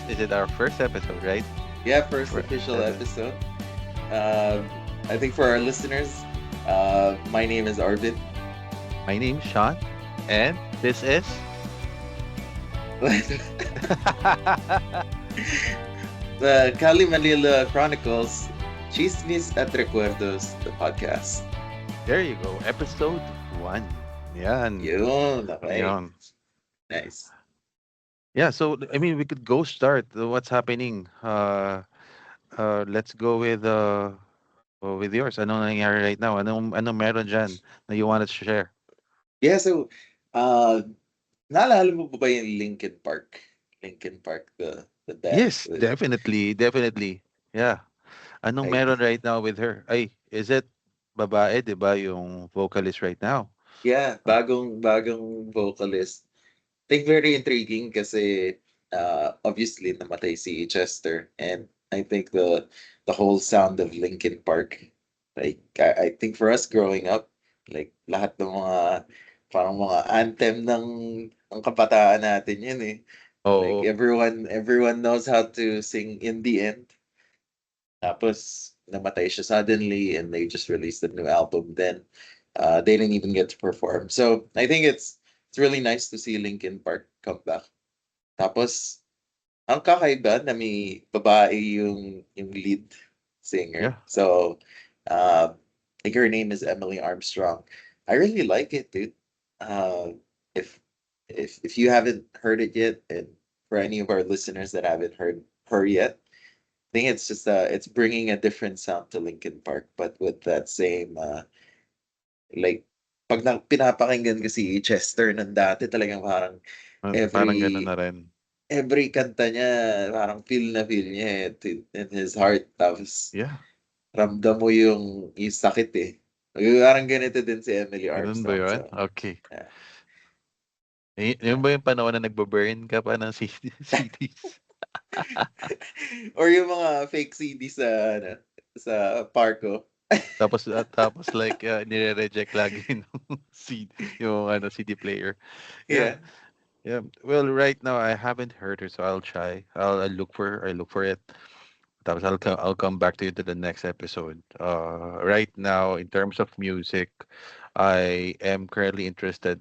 Is it our first episode, right? Yeah, first For official episode. I think for our listeners, my name is Arvin. My name's Sean, and this is. The Cali Manila Chronicles, Chismis at Recuerdos, the podcast. There you go, episode one. Yan. Yun, okay. Yan. Nice. Yeah, so I mean, we could go start. What's happening? Let's go with yours. Ano nangyayari right now? Anong meron dyan na you wanted to share? Yeah, so, uh, naalala mo ba yung Linkin Park? Linkin Park, the band. Yes, definitely, definitely. Yeah. Anong I, meron right now with her? Ay, is it babae, 'di ba, yung vocalist right now? yeah, bagong vocalist. Think very intriguing kasi obviously namatay si Chester, and I think the whole sound of Linkin Park, like I think for us growing up, like lahat ng mga parang mga anthem ng kabataan natin yun eh. Like Oo. everyone knows how to sing In the End. Tapos namatay siya suddenly and they just released a new album then. They didn't even get to perform. So I think it's really nice to see Linkin Park come back. Tapos ang kakaiba na may babae yung lead singer. Yeah. So I think her name is Emily Armstrong. I really like it, dude. Uh, if if you haven't heard it yet, and for any of our listeners that haven't heard her yet, I think it's just it's bringing a different sound to Linkin Park, but with that same like pag pinapakinggan ko si Chester ng dati talagang parang Parang gano'n every na rin. every kanta niya parang feel na feel niya eh, in his heart tapos Yeah, ramdam mo yung sakit eh. Parang ganito din si Emily gano'n ba Armstrong. 'yun? So, Okay. yeah. 'Yun ba yung panahon na nagbu-burn ka pa ng CDs? Or yung mga fake CD sa ano, sa Parco. Tapos like, nire-reject lagi nung yung ano, CD player. Yeah, Yeah. yeah. Well, right now I haven't heard her, so I'll try. I'll look for it. Tapos I'll come back to you to the next episode. Right now, in terms of music, I am currently interested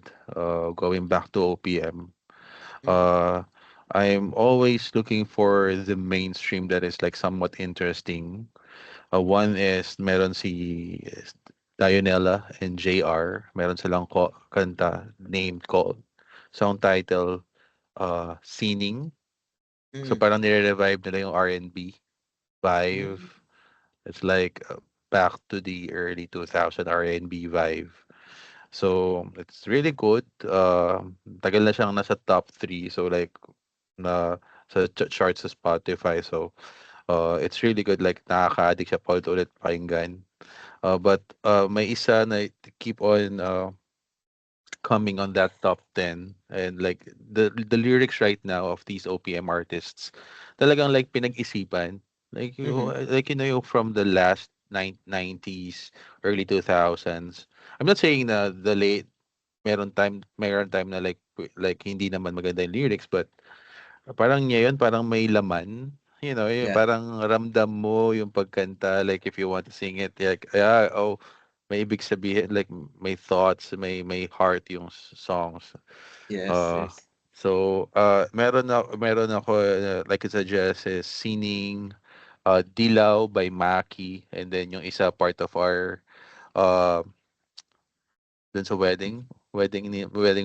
going back to OPM. Mm. Uh, I'm always looking for the mainstream that is like somewhat interesting. One is meron si Dionella and JR. Meron silang kanta named called song title Sining. So Mm. parang nire-revive nila yung R&B vibe. Mm. It's like back to the early 2000 R&B vibe. So it's really good. Tagal na siyang nasa top 3. So like na sa charts sa Spotify. So it's really good. Like nakaka-addict siya paulit-ulit pakinggan. But may isa na keep on coming on that top 10, and like the lyrics right now of these OPM artists talagang like pinag-isipan, like Mhm. yung from the last 90s, early 2000s. I'm not saying na the late meron time na like hindi naman maganda yung lyrics, but parang ngayon parang may laman, yung Yeah. parang ramdam mo yung pagkanta, like if you want to sing it, like, yeah, oh, may ibig sabihin, like may thoughts, may heart yung songs. Yes, Uh, yes. meron ako, like I suggest is Sining, Dilaw by Maki, and then yung isa part of our uh, dun sa wedding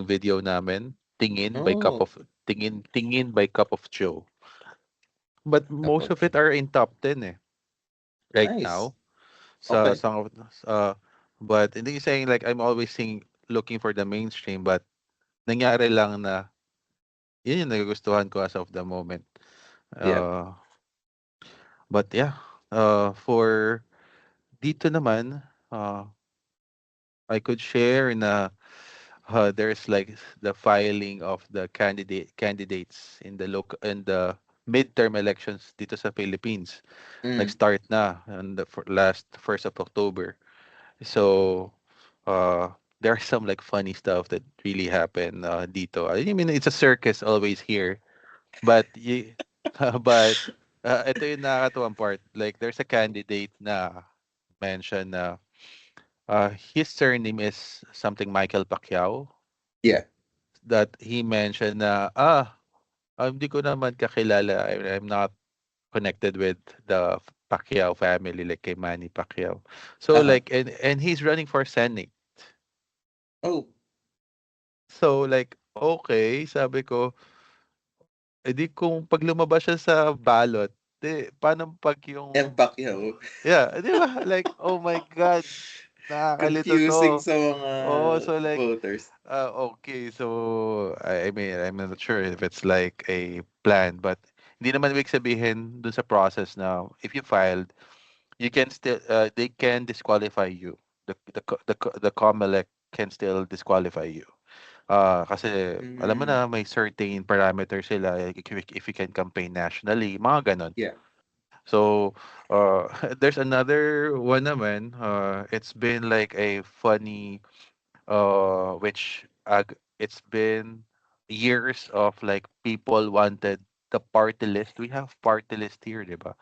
video namin, Oh, Tingin by Cup of Joe. But most of it kapag are in top 10 eh, right nice. now. Sa Okay. song of, but hindi ko saying like I'm always looking for the mainstream, but nangyari lang na yun yung nagugustuhan ko as of the moment. Yeah. Uh, but yeah, for dito naman, I could share na there's like the filing of the candidates in the midterm elections dito sa Philippines. Mm. Nag-start na on the last 1st of October. So, uh, there are some like funny stuff that really happen dito. I mean, it's a circus always here, but But ito yung nakakatuwang part. Like, there's a candidate na mention na his surname is something Michael Pacquiao. Yeah. That he mentioned na, hindi ko naman kakilala. I'm not connected with the Pacquiao family, like kay Manny Pacquiao. So Uh-huh. like, and he's running for Senate. Oh, So like, okay, sabi ko, edi kung pag lumabas siya sa ballot, paano pag M. yung, Pacquiao. yeah, di ba? Like, oh my God, nakakalito Confusing to. sa mga Oh, so like, voters. okay, so I mean, I'm not sure if it's like a plan, but hindi naman ibig sabihin dun sa process na if you filed, you can still they can disqualify you. The COMELEC can still disqualify you. Kasi alam mo Mm, na may certain parameters sila, like if you can campaign nationally, mga ganon. yeah. So, there's another one naman. It's been like a funny which it's been years of like people wanted the party list. We have party list here, di ba?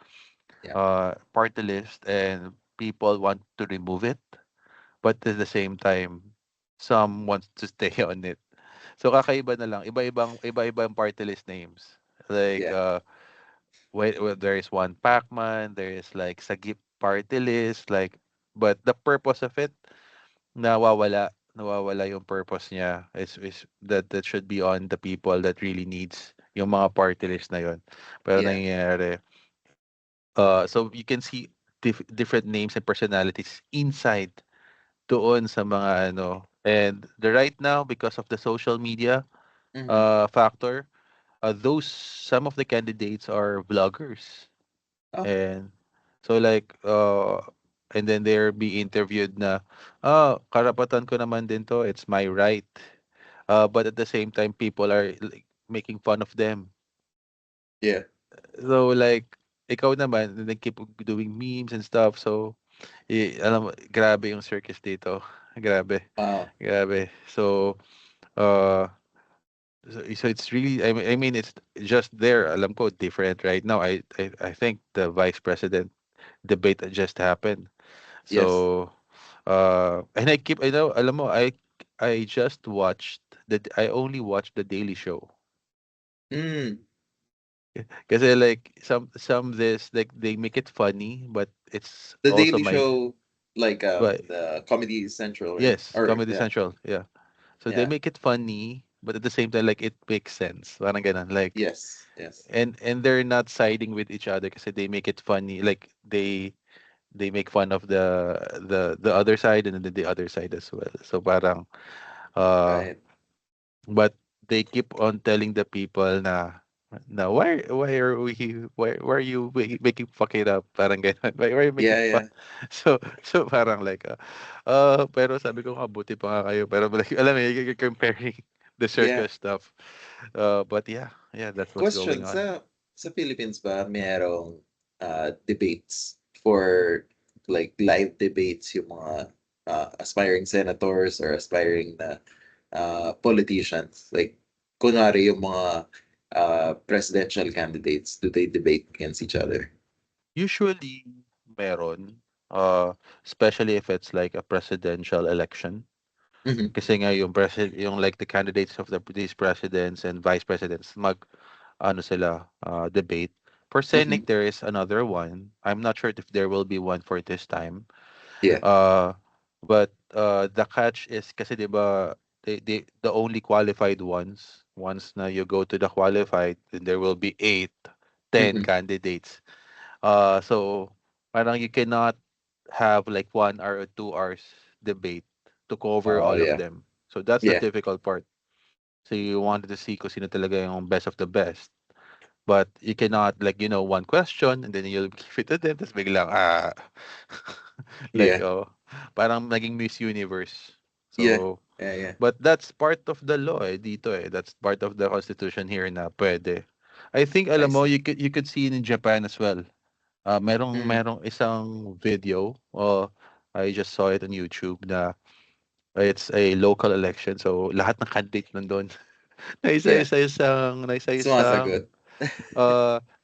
Yeah. Party list, and people want to remove it, but at the same time, some wants to stay on it. So kakaiba na lang, iba-ibang party list names. Like Yeah. there is one Pacman, there is like Sagip party list, like, but the purpose of it nawawala yung purpose niya is that should be on the people that really needs yung mga party list na yon. Pero Yeah. nangyayari, so you can see different names and personalities inside doon sa mga ano. And the right now, because of the social media Mm-hmm. factor, those some of the candidates are vloggers. Oh, And so like and then they're be interviewed na, karapatan ko naman din to, it's my right. But at the same time, people are like making fun of them. yeah. So like, ikaw naman, they keep doing memes and stuff. So, alam mo, grabe yung circus dito. Grabe. Wow. Grabe. So, uh, so it's really, I mean, it's just there. Alam ko, different right now. I think the vice president debate that just happened. Yes. So, and I know, alam mo, I just watched I only watched the Daily Show. Mm. Kasi like some this like they make it funny, but it's The also Daily my Show, like but the Comedy Central, right? yes, Or Comedy yeah, Central, yeah. So they yeah. make it funny, but at the same time like it makes sense. Parang ganun, like, Yes, yes. and they're not siding with each other kasi they make it funny. Like they make fun of the other side and then the other side as well. So parang uh Right. but they keep on telling the people na why are you making fuck it up, parang ganun. Why are you making Yeah, fun? yeah. So parang like pero sabi ko nga buti pa nga kayo, pero like alam mo you're comparing the Yeah. circus stuff, but yeah, that's what's going Question, on. sa Philippines ba merong debates for like live debates yung mga aspiring senators or aspiring na politicians? Like, kunwari yung mga presidential candidates, do they debate against each other? Usually meron, especially if it's like a presidential election. Mm-hmm. Kasi nga yung like the candidates of these presidents and vice presidents ano sila, debate. For Mm-hmm. Senate, there is another one. I'm not sure if there will be one for this time. Yeah. Uh, but the catch is kasi 'di ba the only qualified ones, once na you go to the qualified, then there will be 8, 10 Mm-hmm. candidates. So parang you cannot have like 1 hour or 2 hours debate to cover Oh, all of yeah. them. So that's the Yeah. difficult part. So you wanted to see kung sino talaga yung best of the best. But you cannot like, one question and then you'll give it to them, tapos biglang, like, Yeah. parang naging Miss Universe. Yeah. So, Yeah. Yeah. but that's part of the law dito That's part of the constitution here na pwede. I think I alam mo, see. you could see it in Japan as well. Merong Mm. merong isang video, I just saw it on YouTube na it's a local election. So lahat ng candidate nandun. Yeah. Naisa-isang Sumasagot.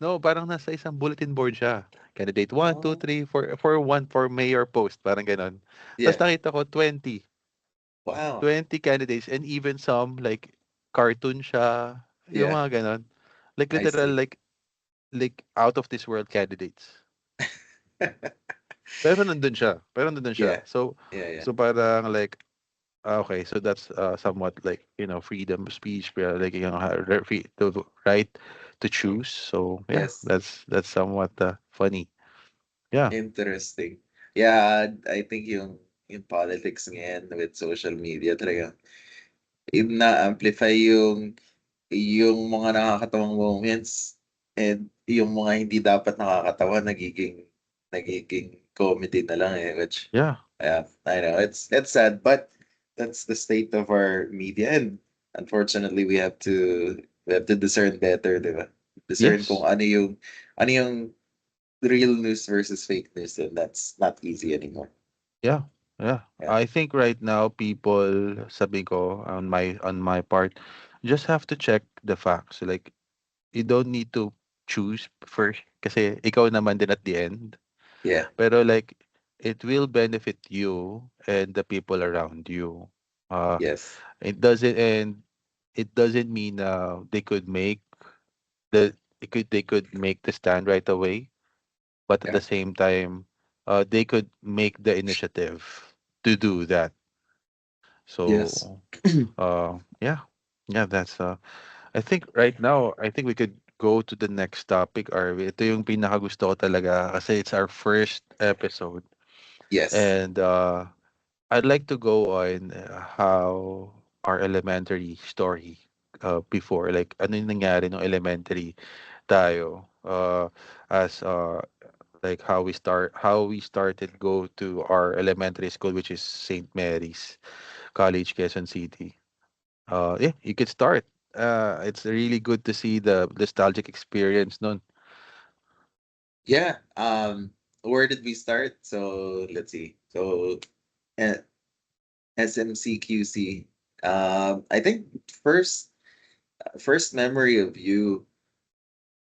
No, parang nasa isang bulletin board siya. Candidate one, 2, Oh, 3 for mayor post, parang gano'n. Tapos yeah. nakita ko 20 Wow. 20 candidates and even some like cartoon siya, yung Yeah, mga gano'n. Like I literal see. like out of this world candidates. Pero nandun siya. Yeah, So yeah, yeah. so parang like, okay, so that's somewhat like, freedom of speech, like, the right to choose. So yeah, Yes. that's somewhat funny. Yeah. Interesting. Yeah, I think yung politics ngayon with social media talaga na-amplify yung mga nakakatawang moments and yung mga hindi dapat nakakatawa nagiging comedy na lang eh, which Yeah. yeah, I know it's sad, but that's the state of our media, and unfortunately we have to discern better, di ba? Discern kung Yes. ano yung real news versus fake news, and that's not easy anymore. Yeah. Yeah. Yeah. I think right now people, sabi ko on my part, just have to check the facts. Like, you don't need to choose first kasi ikaw naman din at the end. Yeah. Pero like, it will benefit you and the people around you. Uh, Yes. it doesn't mean they could make the stand right away, but at Yeah. the same time, they could make the initiative to do that. Yes. So, yeah, yeah, that's I think right now, I think we could go to the next topic, Arvi. Ito yung pinakagusto ko talaga kasi it's our first episode. Yes. And I'd like to go on how our elementary story before. Like, ano yung nangyari nung elementary tayo. As like how we started go to our elementary school, which is St. Mary's College, Quezon City. Yeah, you could start. It's really good to see the nostalgic experience nun. Yeah. Where did we start? So let's see. So uh, SMCQC. I think first first memory of you,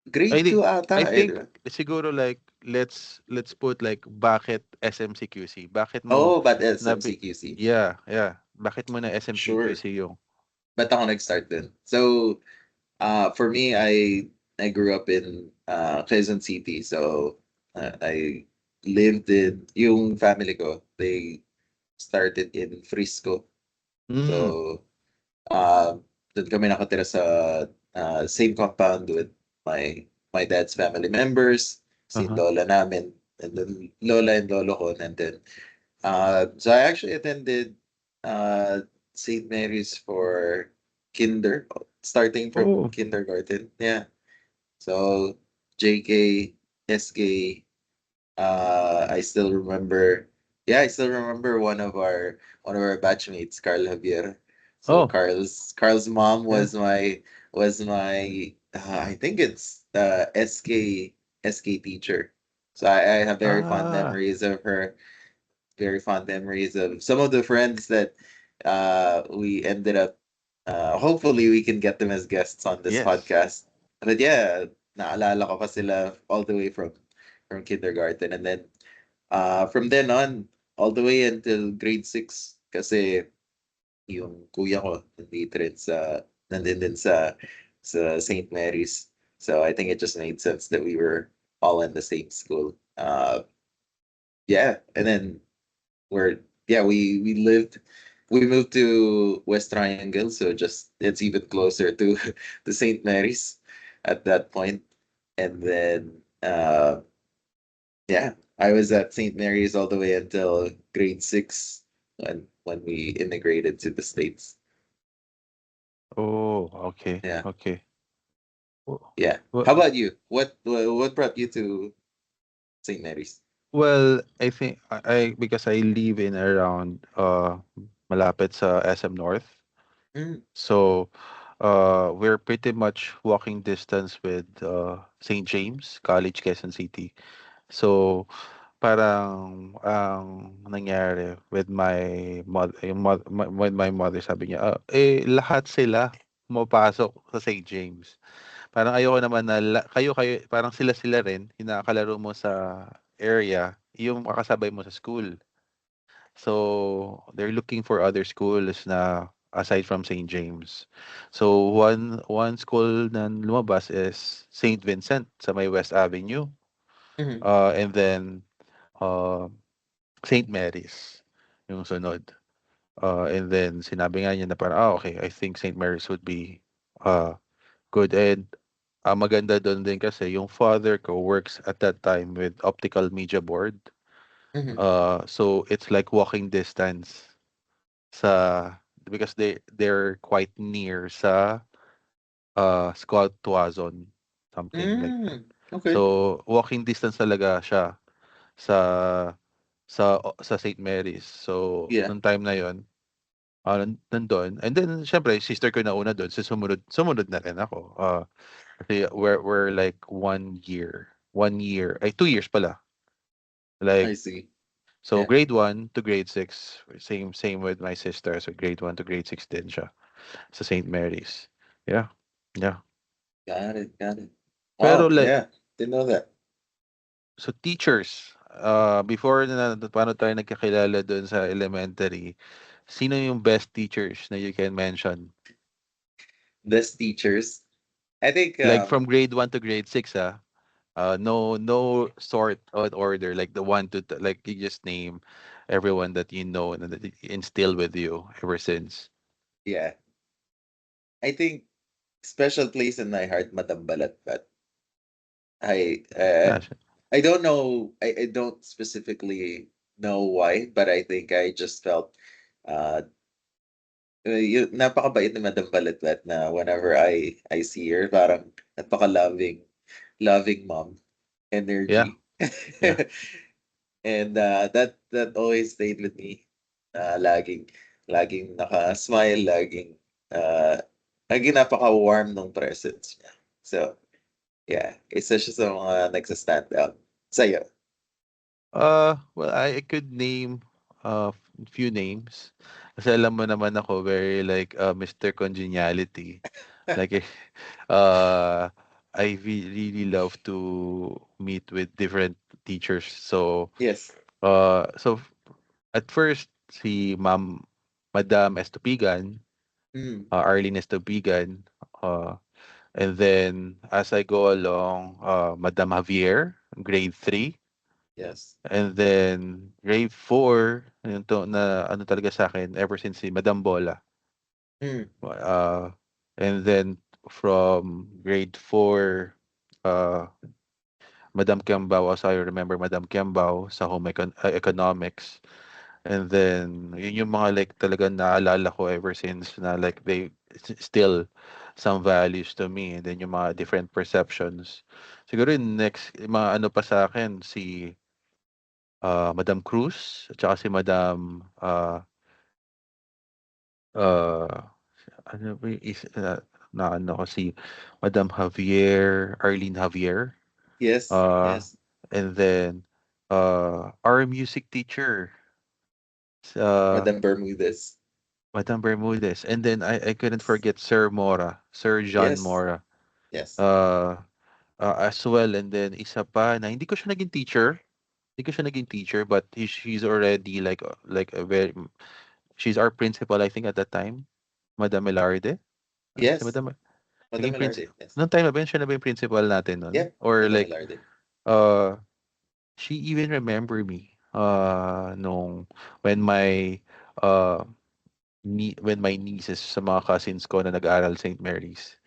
I grade think 2 ata I eh, think di ba? siguro like let's put like bakit SMCQC? Bakit mo Oh, but napi SMCQC. Yeah, yeah. Bakit mo na Sure. SMCQC yung Ba't ako nag-start din? So, for me, I grew up in Quezon City. So, I lived in yung family ko. They started in Frisco. hmm, So, doon kami nakatira sa same compound with my dad's family members, si uh-huh. lola namin, and then lola and lolo ko, and then so I actually attended St. Mary's for starting from Oh, kindergarten. Yeah. So JK, SK, I still remember. Yeah, I still remember one of our batchmates, Carl Javier. So oh, Carl's mom yeah. was my I think it's SK teacher. So I have very fond Ah, memories of her, very fond memories of some of the friends that we ended up hopefully we can get them as guests on this yes. podcast. But yeah, naalala ko pa sila all the way from kindergarten, and then from then on all the way until grade 6 kasi yung kuya ko nandun din sa St. Mary's. So I think it just made sense that we were all in the same school. Yeah, and then where yeah we moved to West Triangle, so just it's even closer to to St. Mary's at that point. And then yeah, I was at St. Mary's all the way until grade 6 when we immigrated to the States. Oh, okay, Yeah. okay. W- Yeah. w- How about you? What brought you to St. Mary's? Well, I think because I live in around malapit sa SM North. Mm, So, we're pretty much walking distance with St. James College, Quezon City. So, parang ang nangyari with my mother, with my mother, sabi niya, lahat sila pumapasok sa St. James. parang ayoko naman na kayo parang sila-sila rin, yung nakakalaro mo sa area, yung makasabay mo sa school. So, they're looking for other schools na aside from St. James. So, one school na lumabas is St. Vincent sa may West Avenue. Mhm. And then, uh, St. Mary's yung sunod. And then, sinabi nga niya na parang, okay, I think St. Mary's would be uh, good. And maganda doon din kasi yung father ko works at that time with optical media board. Mhm. So, it's like walking distance sa because they're quite near sa Squad Tuazon, something like that. Mm, okay. So walking distance talaga siya sa sa St. Mary's. So Yeah, nung time na yon, nandun. And then syempre sister ko na una doon, so sumunod na rin ako. Kasi we're like 1 year. 1 year, ay 2 years pala. Like I see. so Yeah, grade 1 to grade 6, same with my sister. So grade 1 to grade 6 din siya sa St. Mary's. Yeah. Yeah. got it, got it. Pero Wow, like, yeah, didn't know that. so teachers, before na paano tayo nagkakilala doon sa elementary, sino yung best teachers na you can mention? Best teachers. I think Like from grade 1 to grade 6, ah. No sort of order, like the one to like you just name everyone that you know and that instill with you ever since. yeah, I think special place in my heart, Madam Balatbat. I Ah, siya. I don't know. I don't specifically know why, but I think I just felt uh napakabait ni Madam Balatbat na whenever I see her, parang loving mom Yeah, energy. yeah. And that always stayed with me. Laging naka-smile, uh laging napaka-warm ng presence niya. So, yeah, isa siya sa mga nagsa-stand out. Sa'yo? Well, I could name few names. Kasi alam mo naman ako very like Mr. Congeniality. Like uh really love to meet with different teachers. So Yes. uh so at first si Madam Estupigan, Mm, Arlene Estupigan, uh and then as I go along, Madam Javier, grade 3. yes. And then grade 4, yun to na ano talaga sa akin ever since si Madam Bola. Mm, Uh, and then from grade 4, uh, Madam Kiambao, as I remember Madam Kiambao sa economics. And then yun yung mga like talagang naalala ko ever since na like they still some values to me and then yung mga different perceptions. Siguro yung next, yung mga ano pa sa akin si Madam Cruz at saka si Madam, ano ba yung na ano ko si Madam Javier, Arlene Javier, yes, uh, yes. and then, our music teacher, uh, Madam Bermudez. Madam Bermudez, and then I couldn't forget Sir Mora, Sir John Yes, Mora, yes. uh, as well, and then isa pa na hindi ko siya naging teacher, hindi ko siya naging teacher, but she's already like a very she's our principal, I think, at that time, Madam Melarde. Si Yes, Madam Madam naging Velarde, yes. nung time na ba yun, siya na ba yung principal natin nun? Yeah, Or Madam like, Velarde. uh, she even remember me, nung when my, uh, when my nieces sa mga cousins ko na nag-aaral St. Mary's.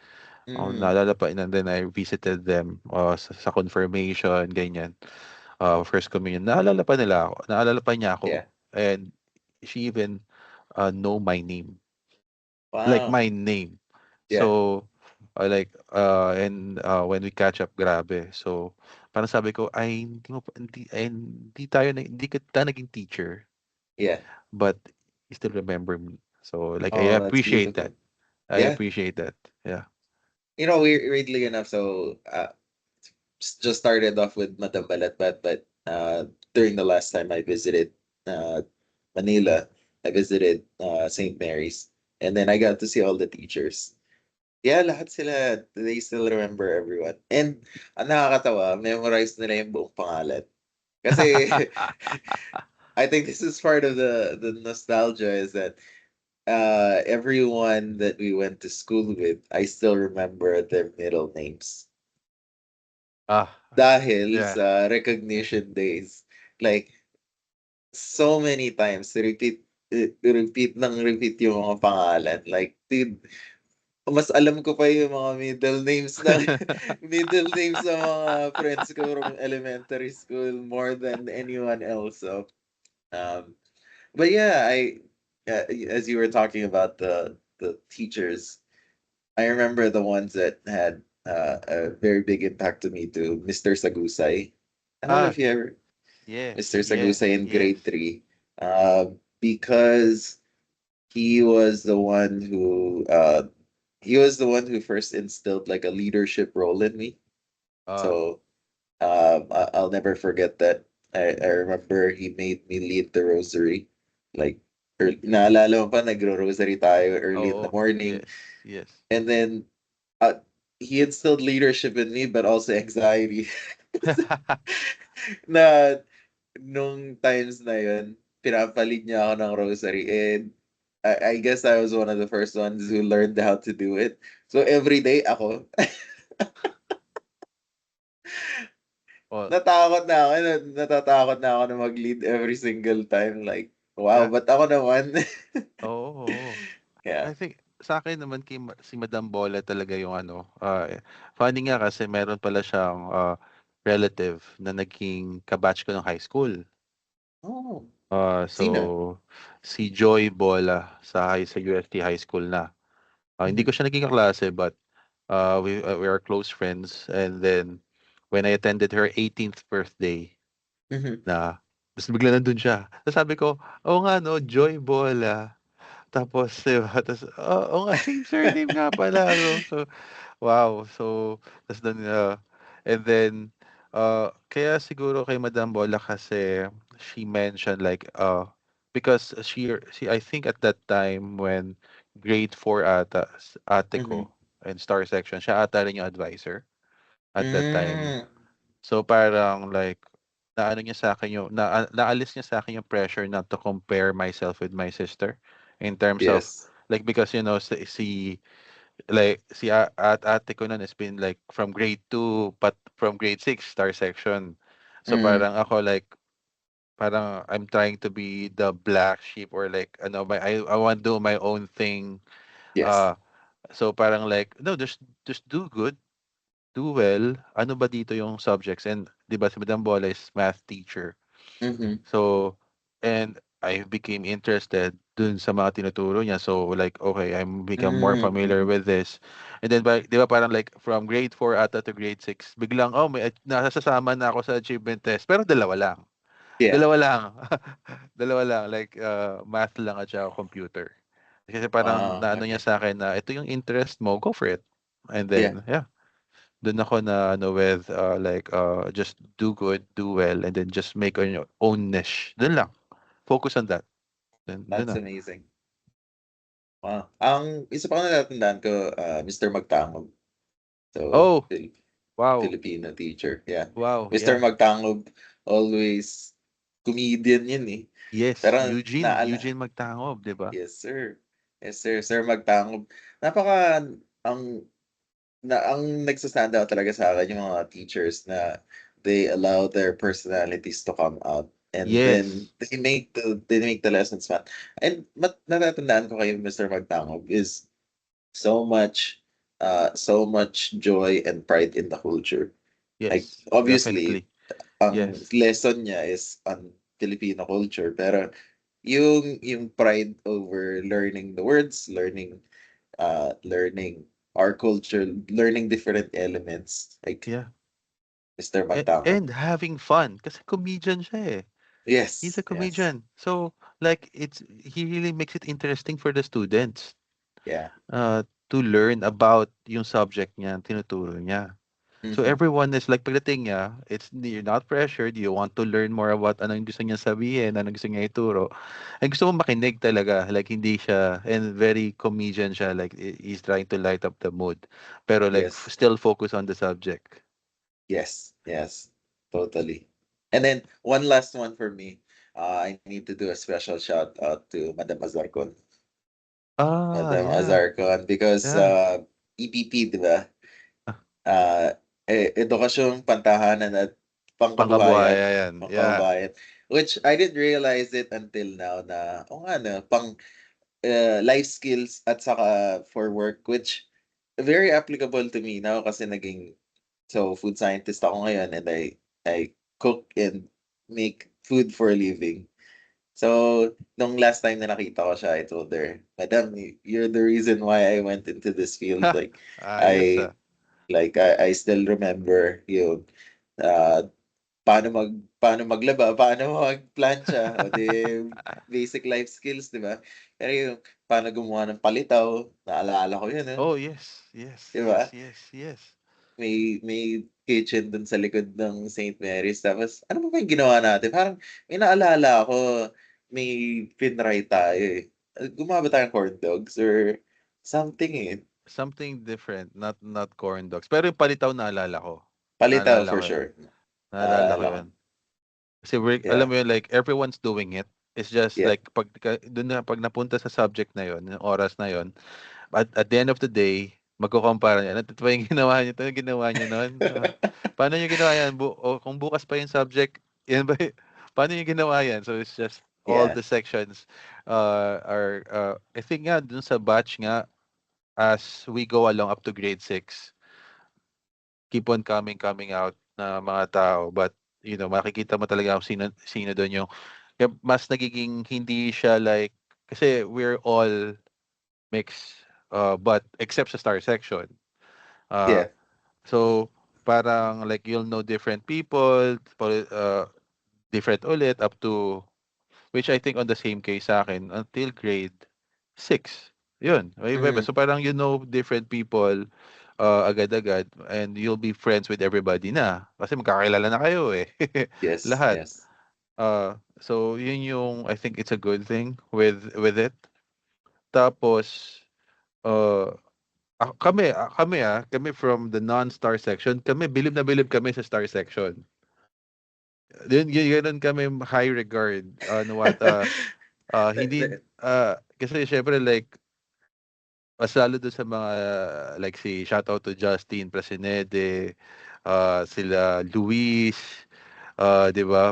Mm, Naalala pa, and then I visited them, sa confirmation, ganyan. First communion. Naalala pa nila ako. Naalala pa niya ako. yeah. And she even know my name. Like Wow. my name. Yeah, So, like, and when we catch up, grabe. So, parang sabi ko, ay, hindi tayo, hindi kita naging teacher, yeah. but you still remember me. So, like, I Oh, that's appreciate that. beautiful. I Yeah. appreciate that. Yeah. Weirdly enough, so just started off with Madam Balatbat, but during the last time I visited uh, Manila, I visited St. Mary's, and then I got to see all the teachers. Yeah, lahat sila, they still remember everyone. And ang nakakatawa, memorize nila yung buong pangalan. Kasi I think this is part of the nostalgia is that everyone that we went to school with, I still remember their middle names. Ah, Dahil yeah. sa recognition days. Like, so many times, repeat ng repeat yung mga pangalan. Like, dude, mas alam ko pa yung mga middle names ng middle names ng mga friends ko from elementary school more than anyone else. So, um, but yeah, as you were talking about the teachers, I remember the ones that had a very big impact to me too. Mr. Sagusay. I don't know Ah, if you ever yes, Mr. yes, Sagusay in yes. grade three, because he was the one who first instilled like a leadership role in me. Ah, So I'll never forget that. I remember he made me lead the rosary. Like, naalala mo pa, nagro-rosary tayo early in the oo, morning. yes, yes. And then, he instilled leadership in me, but also anxiety. Na, nung times na yun, pinapalit niya ako ng rosary. And I guess I was one of the first ones who learned how to do it. So every day ako, Oh, natatakot na ako na mag-lead every single time. Like, wow, yeah. ba't ako naman? Oo, oo. Yeah. I think sa akin naman si Madam Bola talaga yung ano, funny nga kasi meron pala siyang, relative na naging ka-batch ko nung high school. Oh, sino? So si Joy Bola sa UST High School na. Hindi Mhm, ko siya naging kaklase but, we are close friends and then when I attended her 18th birthday mhm. na ta's biglang nandun siya. Tapos sabi ko, "Oo nga 'no, Joy Bola." Tapos 'di ba, ta's, oo nga same surname nga pala 'no. So, wow. So, ta's dun, and then, kaya siguro kay Madam Bola kasi she mentioned like, because she I think at that time when grade 4 ata ate Mhm. ko in star section, siya ata rin yung advisor at that time. Hmm, So, parang like naano niya sa'kin yung naalis niya sa'kin yung pressure not to compare myself with my sister in terms of yes. like because like ate ko nun has been like from grade 2 but from grade 6 star section. So Mm, parang ako like parang I'm trying to be the black sheep or like ano I want to do my own thing. yes. Uh so parang like no just do good, do well. Ano ba dito yung subjects and 'di ba si Madam Bola is math teacher. Mhm. So, and I became interested dun sa mga tinuturo niya. So, like, okay, I'm become more Hmm, familiar mhm. with this. And then, di ba parang like from grade 4 ata to grade 6 biglang, oh, nasasama na ako sa achievement test. Pero dalawa lang. Yeah. Dalawa lang. Dalawa lang. Like, math lang at saka computer. Kasi parang Wow, naano niya okay. sa akin na ito yung interest mo, go for it. And Yeah. then, yeah, dun ako na ano with like just do good, do well, and then just make on your own niche. Dun lang. Focus on that. Dun That's na. amazing. Wow. Ang isa pa natatandaan ko, Mr. Magtangog. So, Oh, wow. Filipino teacher, yeah. Wow, Mr. yeah. Magtangog, always comedian yun, eh. Yes, Pero Eugene Magtangob, 'di ba? yes, sir. Yes, sir. Sir Magtangog. Napaka ang ang nagsa-stand out talaga sa akin yung mga teachers na they allow their personalities to come out, and then Yes. they make the lessons fun. And natatandaan ko kay Mr. Magtangog is so much joy and pride in the culture. Like, Yes, obviously, definitely. ang Yes. lesson niya is on Filipino culture, pero yung pride over learning the words, learning our culture, learning different elements, like Yeah. Mr. Magtangos. And having fun kasi comedian siya eh. He's a Yes, yes, comedian. So, like he really makes it interesting for the students yeah. to learn about yung subject niya, tinuturo niya. So Mhm. everyone is like pagdating niya, you're not pressured, you want to learn more about ano yung gusto niya sabihin, ano yung gusto niya ituro. And gusto mo makinig talaga, like hindi siya, and very comedian siya, like he's trying to light up the mood. Pero like Yes. still focus on the subject. Yes. Yes. Totally. And then one last one for me. I need to do a special shout out to Madam Azarcon. Ah, Madam yeah. Azarcon because Yeah. EPP, di ba? Ah, Edukasyong Pantahanan at Pangkabuhayan, pangkabuhayan yan. Yeah. Pangkabuhayan, which I didn't realize it until now na, o nga na, life skills at saka for work, which very applicable to me now kasi food scientist ako ngayon and I cook and make food for a living. So, nung last time na nakita ko siya, I told her, Madam, you're the reason why I went into this field. Ha, Like, ayos I ah. I still remember yung uh, paano maglaba, paano magplancha, o di basic life skills, di ba? Pero yung paano gumawa ng palitaw, naalala ko yun, eh, Oh, yes. Yes, di ba? yes, yes, yes. May kitchen dun sa likod ng St. Mary's. Tapos, ano ba yung ginawa natin? Parang may naalala ako, may tinry tayo eh. Gumawa ba tayong corn dogs or something eh. Something different, not corn dogs. Pero yung palitaw naalala ko. Palitaw Naalala for ko yun. sure. Naalala ko Naalala ko. yun. Kasi alam Yeah. mo yun, like, everyone's doing it. It's just Yeah. like, dun na, pag napunta sa subject na yun, yung oras na yun, at the end of the day, magkukumpara niya. Ito ba yung ginawa niyo? Ito yung ginawa niyo nun? Paano niyo ginawa yan? Kung bukas pa yung subject, yan ba paano niyo ginawa yan? So, it's just all Yeah. the sections are, I think nga, dun sa batch nga, as we go along up to grade 6, keep on coming out na mga tao. But, makikita mo talaga kung sino doon yung kaya mas nagiging hindi siya like kasi we're all mixed, but except sa star section. Uh, Yeah. so, parang like you'll know different people, different ulit up to which I think on the same case sa akin until grade 6. Yun, may iba-iba. Mhm. So parang different people agad-agad and you'll be friends with everybody na. Kasi magkakilala na kayo eh. Yes. Lahat. Yes. So yun yung I think it's a good thing with it. Tapos uh, kami from the non-star section, kami bilib na bilib kami sa star section. Yun, ganun kami high regard on what hindi kasi syempre like mas lalo dun sa mga like si shoutout to Justin Presinede, sila Luis, 'di ba?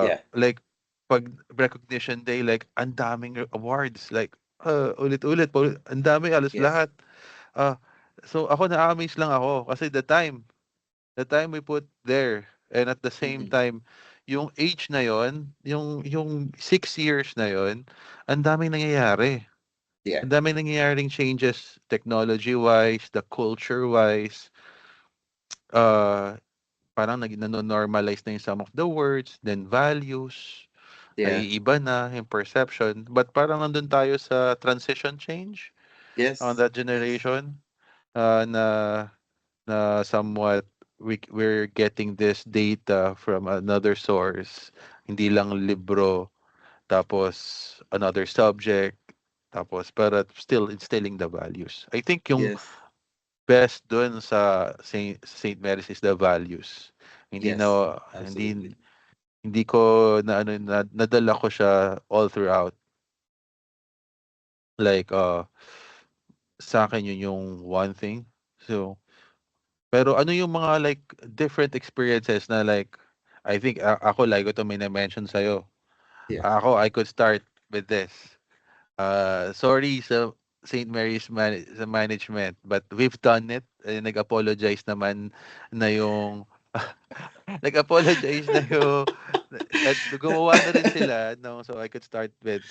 Yeah. Like pag recognition day like ang daming awards like ulit-ulit ang dami halos Yes. lahat. Ah, so ako na-amaze lang ako kasi the time we put there and at the same Mhm. time yung age na yon, yung 6 years na yon, ang daming nangyayari. Yeah. Ang daming nangyayaring changes technology-wise, the culture-wise, uh, parang nano-normalize na yung some of the words, then values, Yeah. naiiba na yung perception. But parang nandun tayo sa transition change on Yes. that generation na somewhat we're getting this data from another source, hindi lang libro, tapos another subject, tapos pero still instilling the values. I think yung Yes. best dun sa Saint Mary's is the values. Hindi Yes. na hindi Absolutely. hindi ko nadala ko siya all throughout. Like sa akin yun yung one thing. So, pero ano yung mga like different experiences na like I think ako like ito may na-mention sa'yo. Yeah. Ako I could start with this. Sorry sa St. Mary's sa management, but we've done it. Nag-apologize naman na yung nag-apologize na yung at gumawa na rin sila no, so I could start with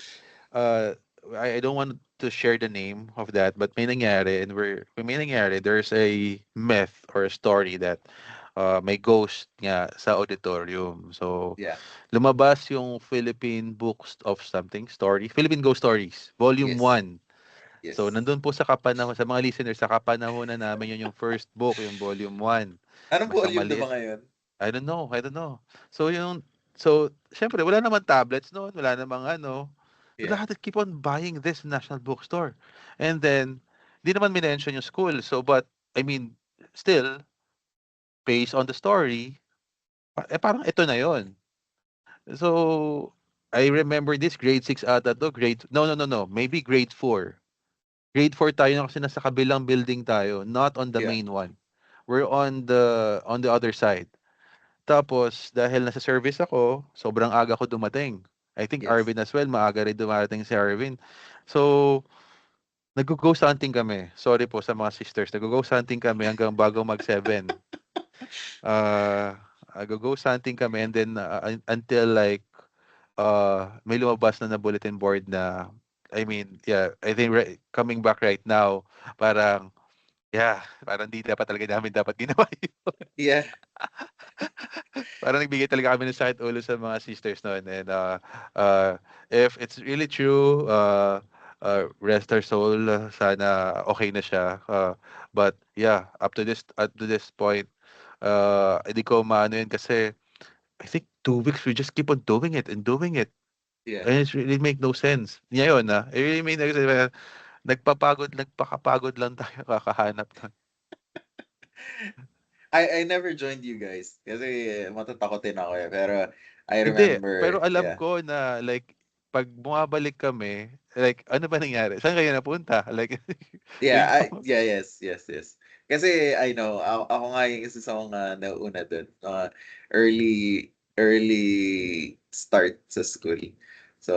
uh I don't want to share the name of that, but may nangyari and may nangyari there's a myth or a story that may ghost nga sa auditorium. So Yeah. lumabas yung Philippine Books of something story, Philippine Ghost Stories, Volume Yes. 1. So, Yes. nandun po sa mga listeners, sa kapanahunan namin yun yung first book, yung volume 1. Anong Basta volume na ba maliit. ngayon? I don't know. So, so, syempre, wala naman tablets noon, wala namang ano. So, Yeah. lahat keep on buying this National Bookstore. And then, di naman minention yung school. So, but, I mean, still, based on the story, parang ito na yon. So, I remember this, grade 6 ata to, no, maybe grade 4. Grade 4 tayo na kasi nasa kabilang building tayo, not on the Yeah. main one. We're on the other side. Tapos, dahil nasa service ako, sobrang aga ko dumating. I think Yes. Arvin as well, maaga rin dumarating si Arvin. So, nag-ghost hunting kami. Sorry po sa mga sisters. Nag-ghost hunting kami hanggang bago mag-7. Nag-ghost hunting kami and then until like may lumabas na bulletin board na I mean, yeah, I think coming back right now, parang yeah, parang di dapat talaga namin dapat ginawa yun. Yeah. Parang nagbigay talaga kami ng sakit ulo sa mga sisters noon and if it's really true, rest her soul, sana okay na siya. But yeah, up to this point, hindi ko maano yun kasi I think 2 weeks we just keep on doing it and doing it. Yeah. And it's really make no sense. Ngayon, it really make no sense. Nagpakapagod lang tayo kakahanap nun. I never joined you guys kasi matatakotin ako eh. Pero I Hindi, remember, pero alam yeah. ko na like 'pag bumabalik kami, like ano ba nangyari? Saan kayo napunta? Like Yeah, yun yeah, yes, yes, yes. Kasi I know, ako nga yung isa sa mga nauna dun, mga early start sa school. So,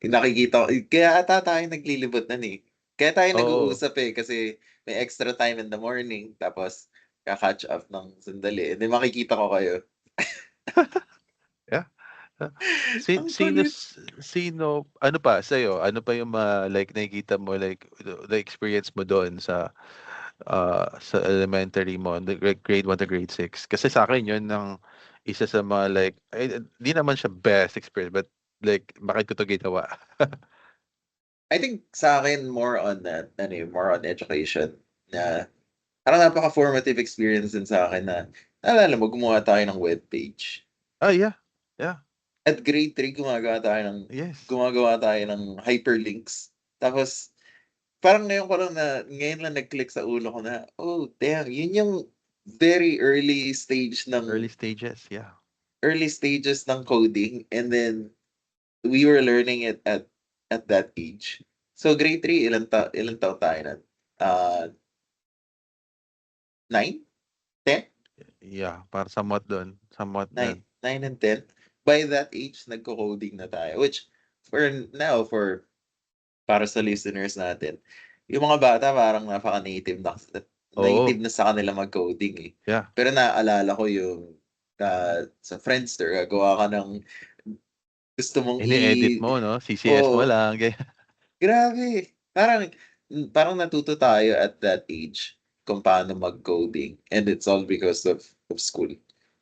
yung nakikita ko, kaya ata tayo naglilibot nun eh. Kaya tayo oo, nag-uusap eh, kasi may extra time in the morning, tapos ka-catch up ng sandali. And then makikita ko kayo. yeah. Ang kulit. Sino ano pa sa'yo, ano pa yung mga like nakikita mo like the experience mo doon sa elementary mo, grade 1 to grade 6? Kasi sa akin yun ng isa sa mga like ay di naman siya best experience but like bakit ko 'to ginawa? I think sa akin more on that, ano eh, more on education na parang napaka-formative experience din sa akin na naalala mo gumawa tayo ng webpage. Yeah. Yeah. At grade 3 Yes. gumagawa tayo ng hyperlinks. Tapos parang ngayon ko lang ngayon lang nag-click sa ulo ko na, oh damn, yun yung very Early stages, yeah. early stages ng coding, and then we were learning it at that age. So grade 3 ilang taon tayo nun? Ah, 9? 10? Yeah, para somewhat dun. 9 and 10. By that age, nagko-coding na tayo. Which, for now, para sa listeners natin, yung mga bata parang native Oo, na sa kanila mag-coding eh. yeah. Pero naaalala ko yung sa Friendster, gagawa ka ng gusto mong Ini-edit mo 'no, CCS mo oh, lang ganyan. grabe. Parang natuto tayo at that age kung paano mag-coding, and it's all because of school.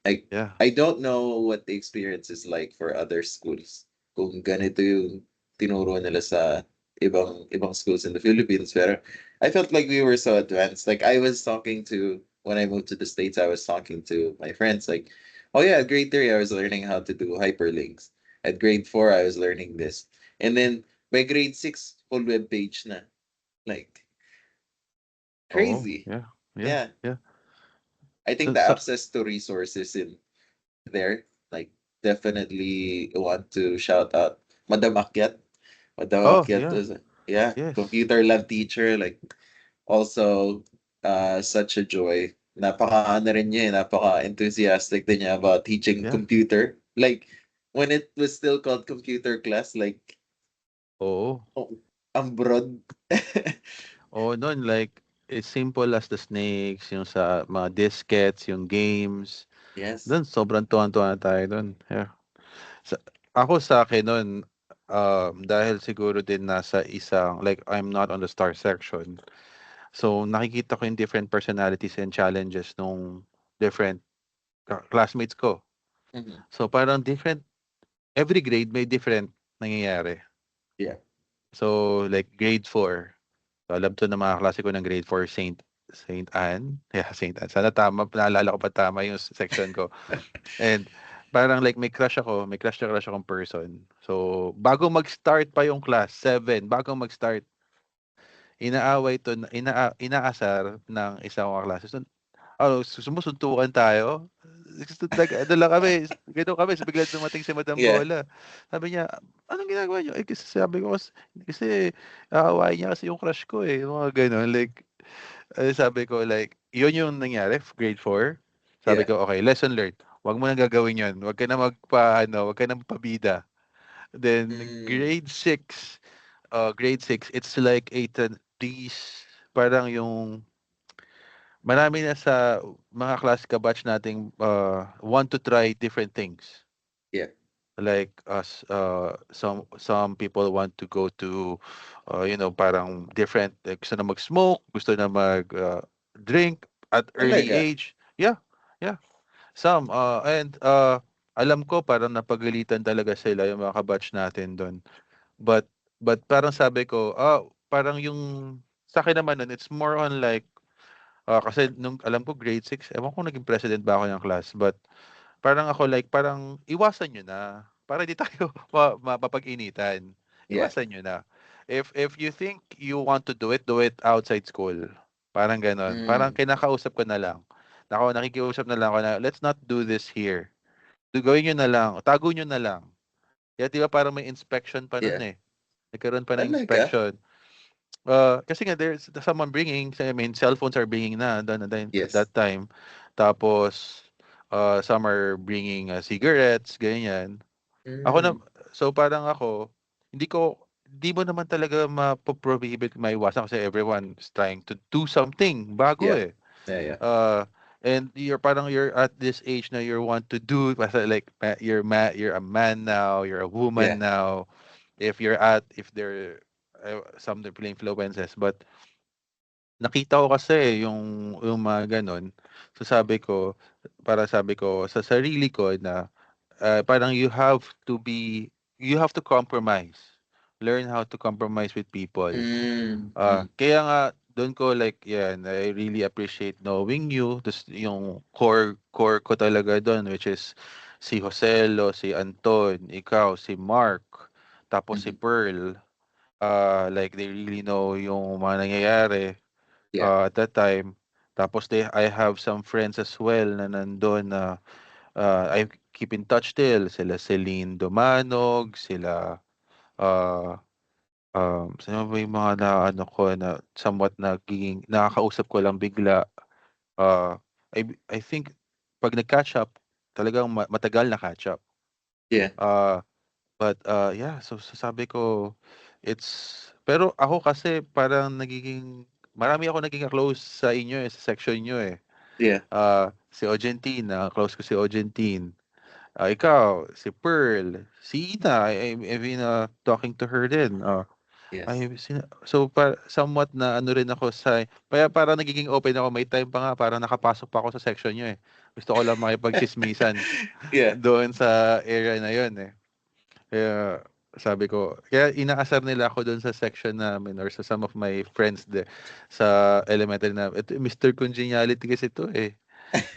Like, Yeah, I don't know what the experience is like for other schools. Kung ganito yung tinuro nila sa ibang schools in the Philippines, pero I felt like we were so advanced. Like I was talking to when I moved to the States, I was talking to my friends like, oh yeah, at grade 3 I was learning how to do hyperlinks. At grade 4 I was learning this. And then by grade 6, full web page na. Like, oo, crazy. yeah, yeah, Yeah. yeah. I think the Sa access to resources in there, like, definitely want to shout out Madam Akyat. Madam oh, Akyat yeah, was, yeah, yes, computer lab teacher, like, also, such a joy. Napaka, ano rin niya, napaka enthusiastic din niya about teaching yeah, computer. Like, when it was still called computer class, like, oo. oh, ang broad. Oo, nun like, as simple as the snakes, yung sa mga diskettes, yung games, Yes. dun sobrang tuwang-tuwa na tayo dun, yeah. Sa ako sa'kin nun, dahil siguro din nasa isang like, I'm not on the star section, so nakikita ko yung different personalities and challenges nung different classmates ko. Mhm. So, parang different every grade may different nangyayari. Yeah. So, like grade 4. So, alam 'to ng mga kaklase ko ng grade 4, Saint Anne? Yeah, Saint Anne. Sana tama, naalala ko pa tama yung section ko. And parang like may crush na crush akong person. So, bago mag-start pa yung class, 7, bago mag-start, inaaway 'to na inaasar ng isang kaklase. So, sumusuntukan tayo. Ano lang kami, gano'n kami, so biglang dumating si Madam Yeah. Bola. Sabi niya, "Anong ginagawa niyo?" Eh, kasi sabi ko kasi aawayin niya kasi yung crush ko, eh, yung mga gano'n. Like, sabi ko like, yun yung nangyari, grade 4. Sabi Yeah. ko, "Okay, lesson learned. Wag mo ng gagawin yun. Wag ka na magpa-ano, wag ka na magpabida." Then Mm. grade 6, it's like these parang yung marami na sa mga klase ka-batch nating, want to try different things. Yeah. Like some people want to go to, parang different, like gusto na mag-smoke, gusto na drink at early Talaga? age. Yeah, yeah. Some, and alam ko parang napagalitan talaga sila yung mga ka-batch natin dun. But parang sabi ko, parang yung sa'kin naman nun, it's more on like, kasi nung alam ko grade 6, ewan ko naging president ba ako ng class, but parang ako like, parang iwasan niyo na, para di tayo mapapag-initan. Yeah. Iwasan niyo na. If you think you want to do it outside school. Parang gano'n. Parang Mm. kinakausap ko na lang. Nakikiusap na lang ako na, "Let's not do this here. Gawin niyo na lang, tago niyo na lang." Kaya 'di ba parang may inspection pa nun, Yeah. eh. Nagkaroon pa ng Talaga? inspection. Kasi nga there's someone bringing, I mean, cellphones are bringing na then at Yes. that time. Tapos, some are bringing, cigarettes, ganyan. Ako na Mm. so parang ako, hindi mo naman talaga mapo-prohibit, maiwasan kasi everyone is trying to do something bago, Yeah. eh. Yeah, yeah. And you're at this age na you want to do basta like you're a man now, you're a Yeah. woman now. If there some influences, but nakita ko kasi yung mga gano'n. So sabi ko sa sarili ko na, parang you have to compromise. Learn how to compromise with people. Mm. Mm. Kaya nga do'n ko like yan, I really appreciate knowing you. Tas yung core ko talaga do'n, which is si Joselo, si Anton, ikaw, si Mark, tapos si Mhm. Pearl. Like they really know yung mga nangyayari, Yeah. at that time. Tapos I have some friends as well na nandun na, I keep in touch still. Sila Celine Dumanog, sila, ah, sino ba yung mga naano ko na somewhat nagiging nakakausap ko lang bigla. Ah, I think 'pag nag-catch up, talagang matagal na catch up. Yeah. Ah, yeah, so sabi ko, pero ako kasi parang marami ako naging close sa inyo, eh, sa section niyo, eh. Yeah. Si Ogentine, close ko si Ogentine. Ikaw, si Pearl, si Ina, I've been, talking to her din. Yes. So somewhat na ano rin ako kaya parang nagiging open ako. May time pa nga parang nakapasok pa ako sa section niyo, eh. Gusto ko lang makipagtsismisan Yeah. doon sa area na yun, eh. Kaya inaasar nila ako doon sa section namin or sa some of my friends there sa elementary na, "Ito Mr. Congeniality kasi 'to, eh."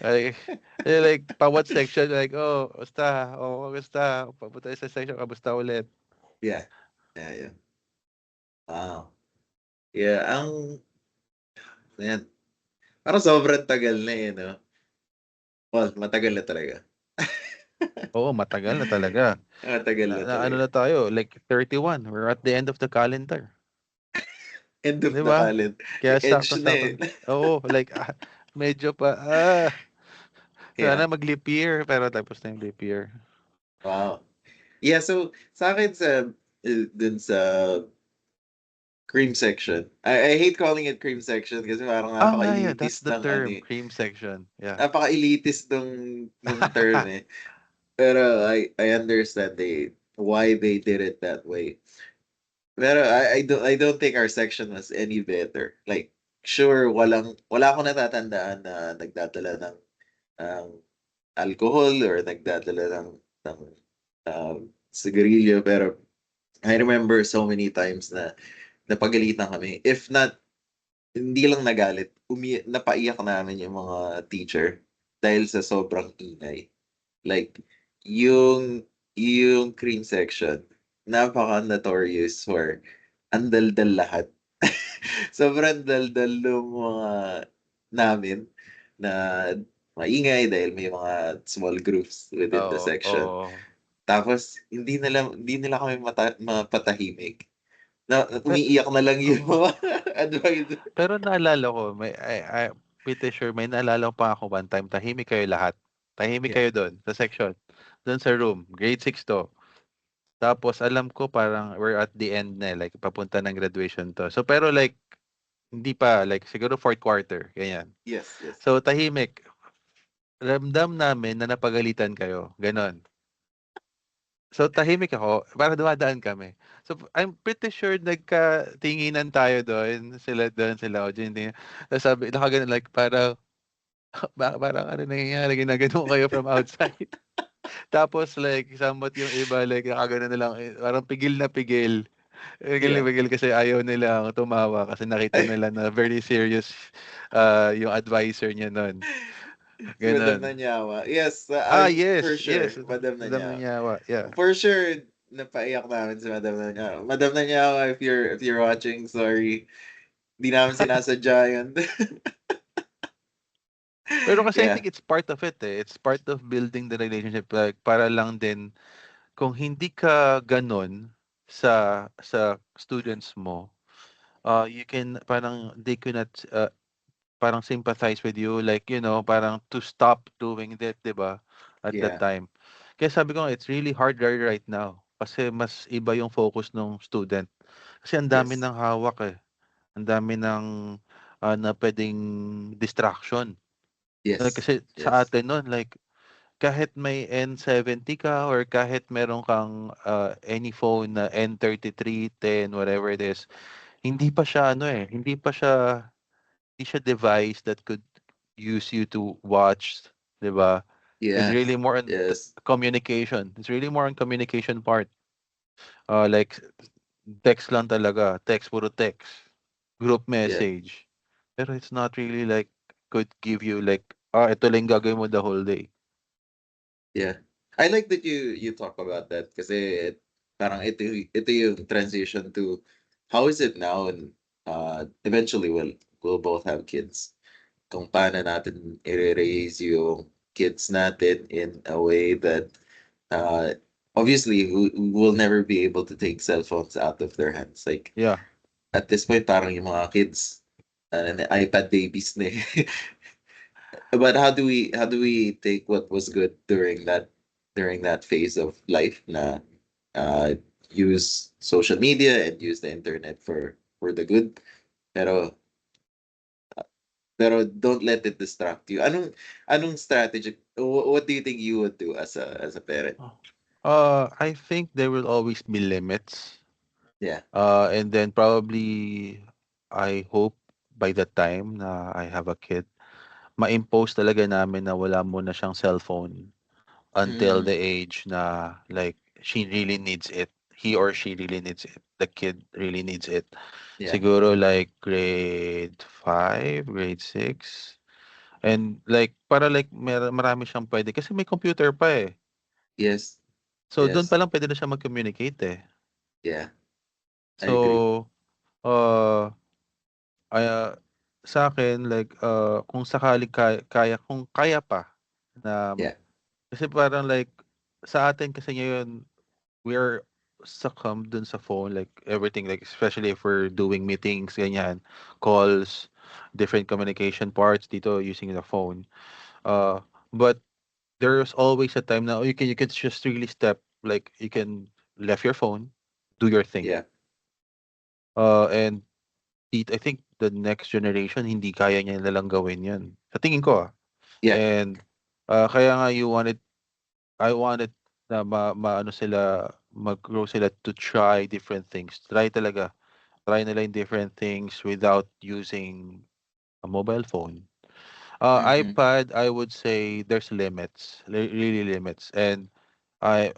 Like like bawat section like, "Oh, kamusta? Oh, kamusta? Papunta tayo sa section, kamusta ulit?" Yeah. Yeah, yeah. Wow. Yeah, yan, parang sobrang tagal na, eh, 'no? Well, matagal na talaga. Oo, matagal na talaga. Matagal na Na ano talaga. na tayo, like 31, we're at the end of the calendar, End of 'di the ba? calendar. Kaya Edge na, saktong-sakto eh. oo, like, medyo pa, Yeah. sana mag-leap year, pero tapos na yung leap year. Wow. Yeah, so sa'kin dun sa cream section, I hate calling it cream section kasi parang Yeah, that's napaka-elitist the ng ano, term, eh, cream section, yeah. napaka-elitist nung term, eh. Pero I understand why they did it that way. Pero I don't think our section was any better. Like, sure, wala akong natatandaan na nagdadala ng alcohol or nagdadala ng sigarilyo, pero I remember so many times na napagalitan kami. If not hindi lang nagalit, napaiyak namin yung mga teacher dahil sa sobrang ingay. Like, yung cream section, napaka-notorious for ang daldal lahat. Sobrang daldal nung mga namin na maingay dahil may mga small groups within the Oo, section. oo. Tapos hindi nila kami mapatahimik. Na Pe umiiyak na lang yung oo. mga advisor. Pero naalala ko I pretty sure may naalala ko pa ako one time tahimik kayo lahat. Tahimik Yeah, kayo dun sa section, dun sa room, grade 6 'to. Tapos alam ko parang we're at the end na, like papunta ng graduation 'to. So pero like hindi pa, like siguro fourth quarter, ganyan. yes, yes. So tahimik, ramdam namin na napagalitan kayo, gano'n. So tahimik ako, parang dumadaan kami. So I'm pretty sure nagkatinginan tayo do'n, sila Ojen, din. Tapos sabi nakagano'n like parang parang ano nangyayari, ginaganon kayo from outside. Tapos like somewhat yung iba like nakagano'n na lang, parang pigil na Yeah. pigil kasi ayaw nilang tumawa kasi nakita Ay, nila na very serious, yung advisor niya nun, si Madam gano'n. Nanyawa. Yes, for Yes, yes, sure, Madam Madam Nanyawa. Nyawa, yeah. For sure, napaiyak namin si Madam Nanyawa. Madam Nanyawa, if you're watching, sorry. Di namin sinasadya yun. Pero kasi I Yeah. think it's part of it, eh, it's part of building the relationship, like para lang din kung hindi ka gano'n sa students mo, you can parang they cannot, parang sympathize with you, like, parang to stop doing that, 'di ba, at that Yeah. time. Kaya sabi ko nga, it's really hard right now kasi mas iba yung focus ng student. Kasi ang dami Yes. ng hawak, eh, ang dami ng, na puwedeng distraction. Yes. Kasi sa Yes. atin no'n like kahit may N70 ka or kahit meron kang, any phone na N33, 10, whatever it is, hindi pa siya ano, eh, hindi siya device that could use you to watch, 'di ba? It's Yes. really more on Yes. communication. It's really more on communication part. Like text lang talaga, puro text, group Yeah. message. Pero it's not really like could give you like, ito lang yung gagawin mo the whole day. Yeah. I like that you talk about that kasi parang ito yung transition to how is it now, and eventually we'll both have kids. Kung paano natin i-raise yung kids natin in a way that uh obviously we will never be able to take cell phones out of their hands. Like Yeah. at this point parang yung mga kids iPad babies na eh. But how do we take what was good during that phase of life na uh, use social media and use the internet for the good, pero don't let it distract you. Anong strategy, what do you think you would do as a parent? Oh. I think there will always be limits. Yeah. And then probably I hope by the time na I have a kid, ma-impose talaga namin na wala muna siyang cellphone until the Mm, age na like she really needs it. He or she really needs it. The kid really needs it. yeah. Siguro like grade 5, grade 6. And like para like marami siyang pwede kasi may computer pa eh. Yes. So doon pa Yes. lang pwede na siya mag-communicate eh. Yeah. I agree. So, uh, ah, sa'kin like, kung sakaling kung kaya pa na Yeah. kasi parang like sa atin kasi ngayon we're succumb dun sa phone, like everything, like especially if we're doing meetings, ganyan, calls, different communication parts dito using the phone. Uh, but there's always a time na you can just really step, like you can left your phone, do your thing. Yeah. And I think the next generation hindi kaya niya nilang gawin 'yan, sa tingin ko, ah. Yeah. And, kaya nga I wanted na maano sila, mag-grow sila to try different things. Try nila yung different things without using a mobile phone. Mm-mm. iPad, I would say there's limits, really limits, and I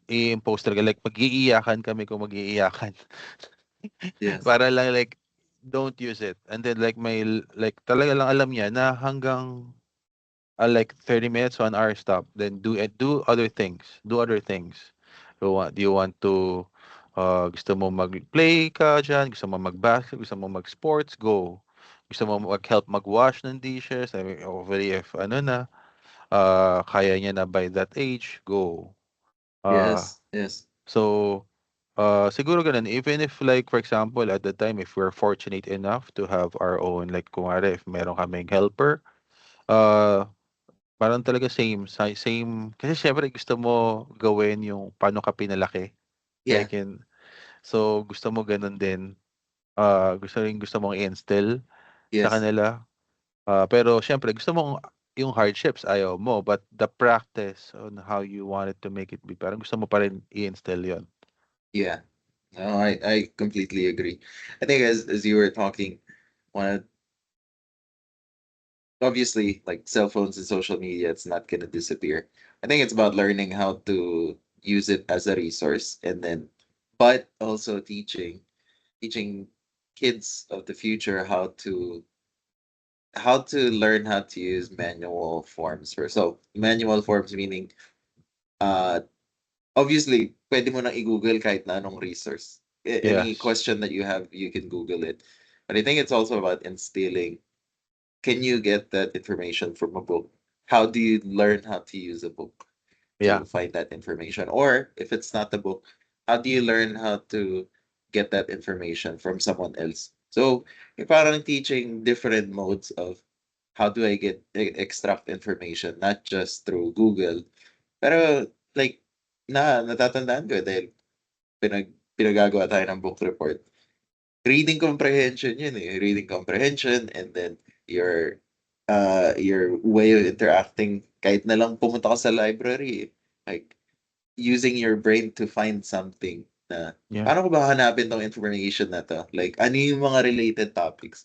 i-impose talaga like mag-iiyakan kami kung mag-iiyakan. Yes. Para lang like don't use it. And then like like talaga lang alam niya na hanggang like 30 minutes, 1 hour stop. Then do other things. Do other things. Do you want to gusto mo mag-play ka diyan, gusto mo mag-basket, gusto mo mag-sports, go. Gusto mo mag-help mag-wash ng dishes, I mean, hopefully if ano na, kaya niya na by that age, go. Uh, Yes, yes, so siguro ganun, even if like for example at the time if we're fortunate enough to have our own like kunwari if meron kaming helper, uh, parang talaga same kasi siyempre gusto mo gawin yung paano ka pinalaki, yeah, like in so gusto mo gano'n din, gusto mong i-instill sa yes, kanila, pero siyempre gusto mong yung hardships ayaw mo, but the practice on how you wanted to make it be parang gusto mo pa rin i-instill yon. yeah. No, I completely agree. I think as you were talking, one obviously like cell phones and social media, it's not gonna disappear. I think it's about learning how to use it as a resource, and then but also teaching kids of the future how to learn how to use manual forms for so manual forms meaning uh obviously pwede mo nang i-google kahit na anong resource. Any Yes. question that you have, you can google it. But I think it's also about instilling, can you get that information from a book? How do you learn how to use a book Yeah. to find that information? Or if it's not the book, how do you learn how to get that information from someone else? So you're parang teaching different modes of how do I get extract information, not just through Google. Pero like natatandaan ko dahil pinagagawa tayo ng book report. Reading comprehension yun eh. Reading comprehension, and then your way of interacting kahit na lang pumunta ka sa library eh. Like using your brain to find something na Yeah. paano ko ba hanapin tong information na to? Like ano yung mga related topics?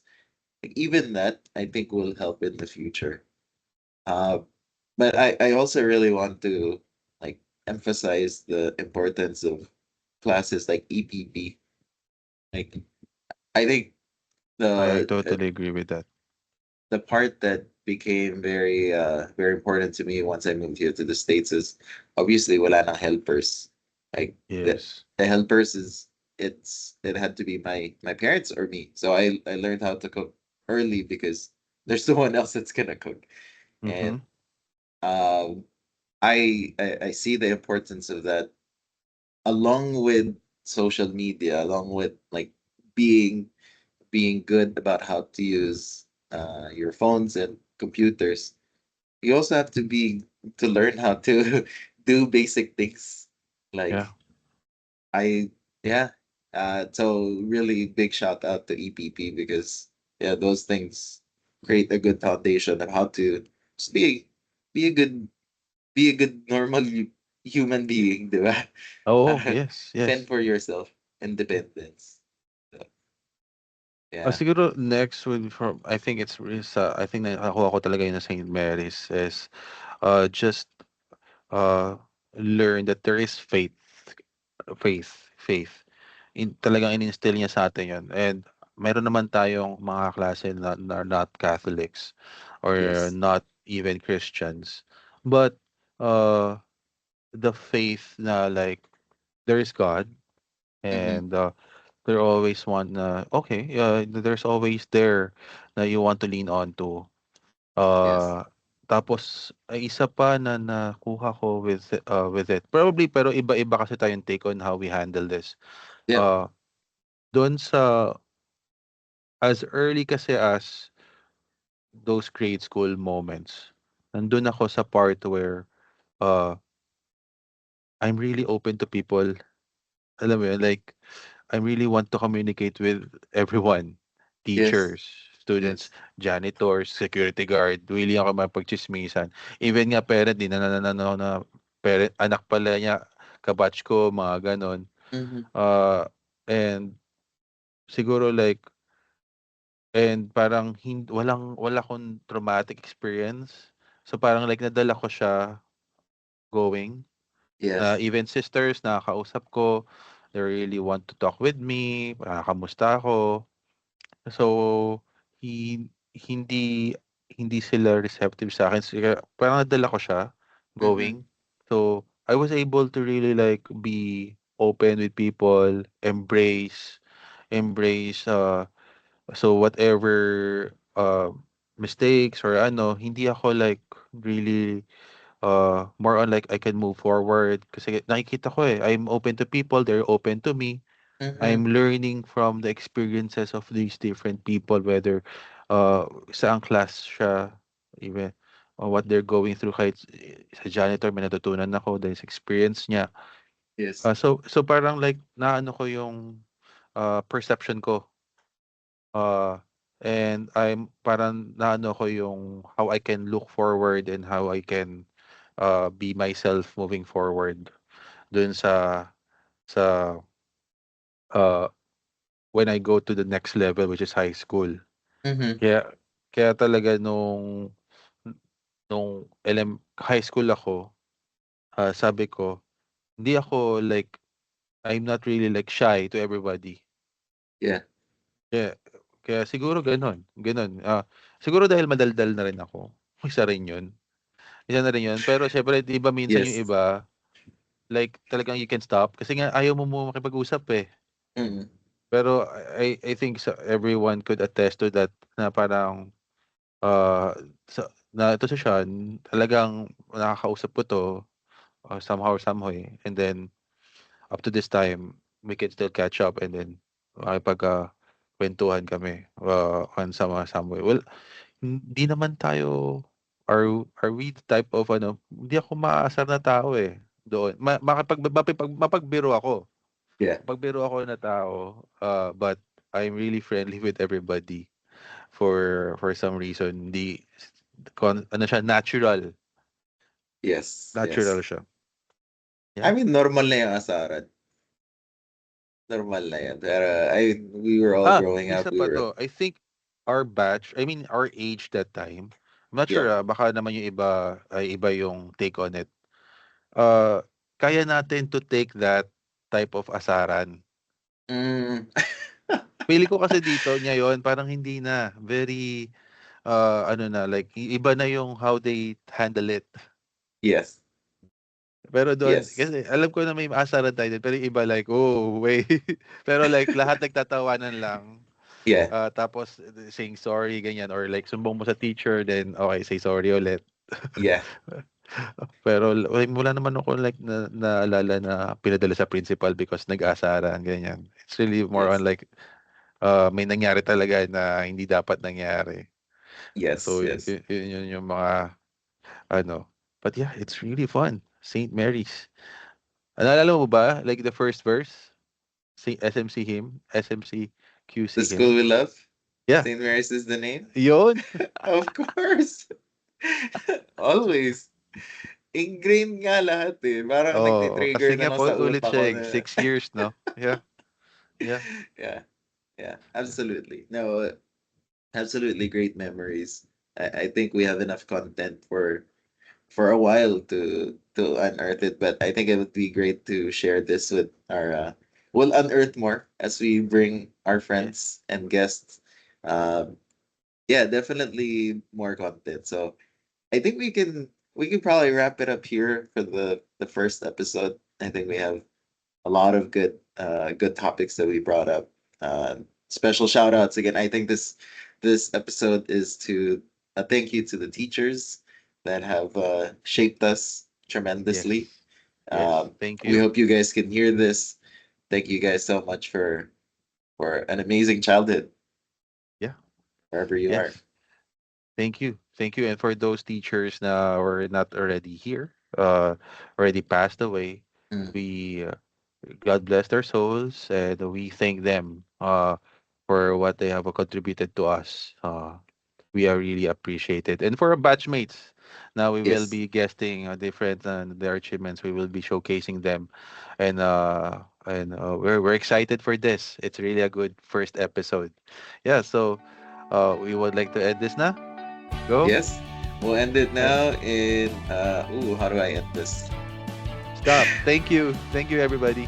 Like even that I think will help in the future. Uh, but I also really want to like emphasize the importance of classes like EPP. Like I think I the totally agree with that. the part that became very important to me once I moved here to the States is obviously wala nang helpers. Like Yes. the helpers is it had to be my parents or me. So I learned how to cook early because there's someone else that's gonna cook. And Mhm. um I see the importance of that along with social media, along with like being being good about how to use your phones and computers. You also have to learn how to do basic things. Yeah. Like I yeah. So really big shout out to EPP because yeah, those things create a good foundation of how to just be a good be a good normal human being, diba? Oh, Para yes, fend yes. for yourself, independence. So, yeah. Siguro next would from I think it's really sa I think nakuha ko talaga yun sa St. Mary's is, just, uh, learn that there is faith. Talagang in-instill niya sa atin yun, and meron naman tayong mga klase na not Catholics or Yes. not even Christians, but, uh, the faith na like there is God, Mm-hmm. and, there always one na okay, there's always there na you want to lean on to. Yes. Tapos ay isa pa na nakuha ko with it, probably pero iba-iba kasi tayong take on how we handle this. Yep. Uh, Dun sa as early kasi as those grade school moments, nandun ako sa part where, uh, I'm really open to people. Alam mo yun, like I really want to communicate with everyone. Yes. Teachers, students, Yes. janitors, security guard. Willing ako mapagtsismisan. Even nga parent, di na parent, anak pala niya, kabatch ko, mga ganon. Mm-hmm. And siguro like, and parang wala akong traumatic experience. So parang like nadala ko siya going. Yes. Even sisters, nakakausap ko, they really want to talk with me, kamusta ako. So, hindi hindi sila receptive sa'kin so kaya parang nadala ko siya Mm-hmm. going. So, I was able to really like be open with people, embrace, so whatever, mistakes or ano, hindi ako like really, more on like I can move forward kasi nakikita ko, eh, I'm open to people, they're open to me. Mm-hmm. I'm learning from the experiences of these different people whether, saang class siya, even, what they're going through kahit sa janitor may natutunan ako dahil sa experience niya. Yes. So parang like naano ko yung, perception ko, uh, and I'm parang naano ko yung how I can look forward and how I can, be myself moving forward dun sa, uh, when I go to the next level which is high school. Mm-hmm. Kaya kaya talaga nung high school ako, sabi ko, hindi ako like I'm not really like shy to everybody. Yeah. Kaya kaya siguro gano'n. Siguro dahil madaldal na rin ako, isa rin 'yun. Isa na rin 'yun. Pero siyempre 'di ba minsan yung Yes. iba, like talagang you can stop kasi nga ayaw mo makipag-usap, eh. Mm-hmm. Pero I think everyone could attest to that na parang, ah, na ito si Sean talagang nakakausap ko 'to, somehow, some way and then up to this time, we can still catch up and then makipag, kami, on some way. Well, hindi naman tayo are we the type of ano, hindi ako maaasar na tao, eh, doon. Mapagbiro ako. Yeah. Mapagbiro ako na tao, but I'm really friendly with everybody for some reason. Hindi ano siya, Yes. natural Yes. siya. I Yeah. mean, normal na yung asaran. Normal na yan. Pero, we were all growing up. Isa We pa were, 'to. I think our batch, I mean our age that time, I'm not yeah. sure, baka naman yung iba ay iba yung take on it. Uh, Kaya natin to take that type of asaran. Mm. Feeling ko kasi dito ngayon parang hindi na, very, ano na like iba na yung how they handle it. Yes. Pero doon Yes. kasi alam ko na may asaran tayo din pero yung iba like, "Oh, wait." Pero like lahat nagtatawanan lang. Yeah. Tapos saying sorry ganyan or like sumbong mo sa teacher then okay say sorry ulit. Yeah. Pero wala naman ako like naalala na pinadala sa principal because nag-asaran ganyan. It's really more on Yes. like, may nangyari talaga na hindi dapat nangyari. Yes. So Yes. yun yung mga ano. But yeah, it's really fun. Saint Mary's. Naalala mo ba like the first verse? SMC hymn? The SMCQC school hymn? we love. Yeah. St. Mary's is the name. Yun. Of course. Always. Ingrained nga lahat eh. Parang Oo, kasi nagtitrigger na nga lang sa paulit-ulit utak siya, ko eh, na 6 years 'no? Yeah, yeah, yeah, yeah, yeah. absolutely. No, absolutely great memories. I think we have enough content for a while to unearth it, but I think it would be great to share this with our we'll unearth more as we bring our Yeah, friends and guests. Um, yeah, definitely more content. So I think we can probably wrap it up here for the first episode. I think we have a lot of good topics that we brought up. Special shout outs again. I think this episode is to a thank you to the teachers that have shaped us yes, tremendously. yes. Thank We you. hope you guys can hear this. Thank you guys so much for an amazing childhood Yeah, wherever you are. yes. Thank you, and for those teachers na were not already here, already passed away, Mm, we, God bless their souls, and we thank them, for what they have contributed to us. We are really appreciated. And for our batchmates, now we will yes. be guesting, different, their achievements. We will be showcasing them, and we're excited for this. It's really a good first episode. Yeah, so we would like to end this now. Go. Yes. We'll end it Uh, now in how do I end this? Stop. Thank you. Thank you, everybody.